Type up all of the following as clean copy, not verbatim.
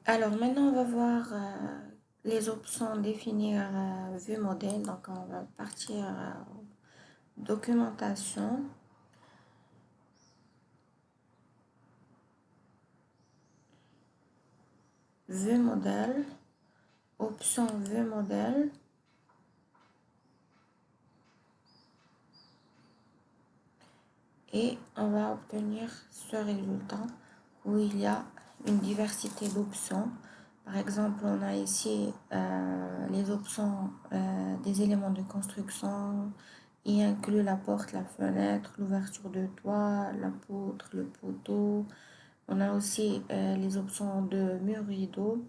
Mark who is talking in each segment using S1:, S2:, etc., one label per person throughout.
S1: Alors maintenant, on va voir les options définir vue modèle. Donc, on va partir documentation, vue modèle, option vue modèle. Et on va obtenir ce résultat où il y a une diversité d'options. Par exemple, on a ici les options des éléments de construction, y inclut la porte, la fenêtre, l'ouverture de toit, la poutre, le poteau. On a aussi les options de mur rideau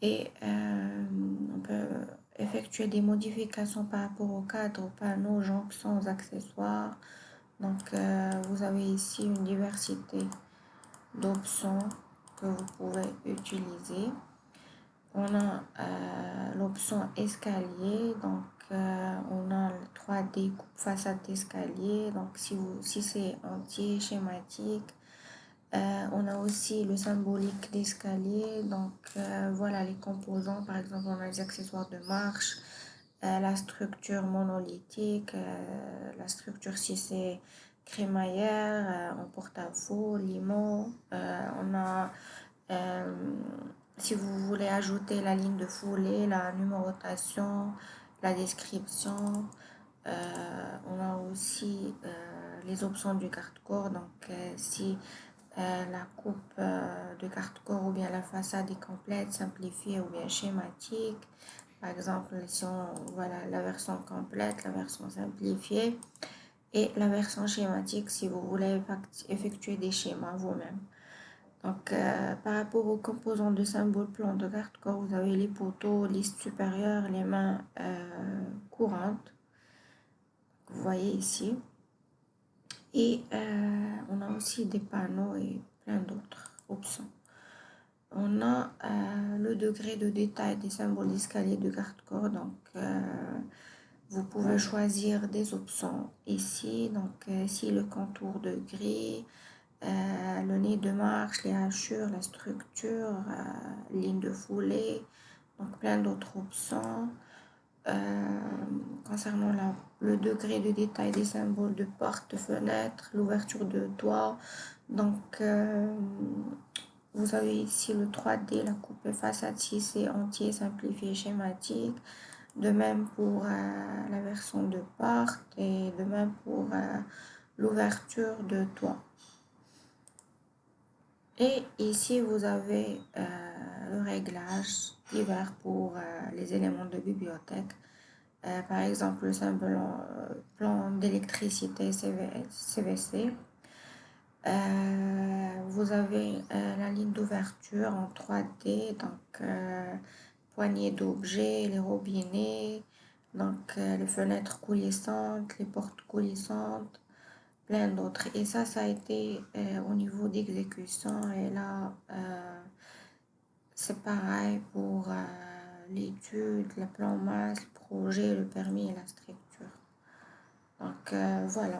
S1: et on peut effectuer des modifications par rapport au cadre, aux panneaux, jonctions, aux accessoires. Donc, vous avez ici une diversité d'options que vous pouvez utiliser. On a l'option escalier, donc on a le 3D coupe façade d'escalier, donc si c'est entier schématique. On a aussi le symbolique d'escalier, donc voilà les composants, par exemple on a les accessoires de marche, la structure monolithique, la structure si c'est crémaillère, en porte-à-faux, limo, on a si vous voulez ajouter la ligne de foulée, la numérotation, la description, on a aussi les options du garde-corps. Donc, si la coupe de garde-corps ou bien la façade est complète, simplifiée ou bien schématique, par exemple, si on voilà la version complète, la version simplifiée et la version schématique si vous voulez effectuer des schémas vous-même. Donc, par rapport aux composants de symbole plan de garde-corps, vous avez les poteaux, liste supérieure, les mains courantes. Vous voyez ici. Et on a aussi des panneaux et plein d'autres options. On a le degré de détail des symboles d'escalier de garde-corps. Donc, vous pouvez choisir des options ici. Donc, ici, le contour de grille, le nez de marche, les hachures, la structure, ligne de foulée, donc plein d'autres options. Concernant le degré de détail des symboles de porte, de fenêtre, l'ouverture de toit, donc vous avez ici le 3D, la coupe façade 6 et entier, simplifié, schématique. De même pour la version de porte et de même pour l'ouverture de toit. Et ici, vous avez le réglage divers pour les éléments de bibliothèque. Par exemple, le symbole plan d'électricité CVC. Vous avez la ligne d'ouverture en 3D, donc poignée d'objets, les robinets, donc les fenêtres coulissantes, les portes coulissantes, plein d'autres. Et ça a été au niveau d'exécution. Et là, c'est pareil pour l'étude, le plan masse, le projet, le permis et la structure. Donc voilà.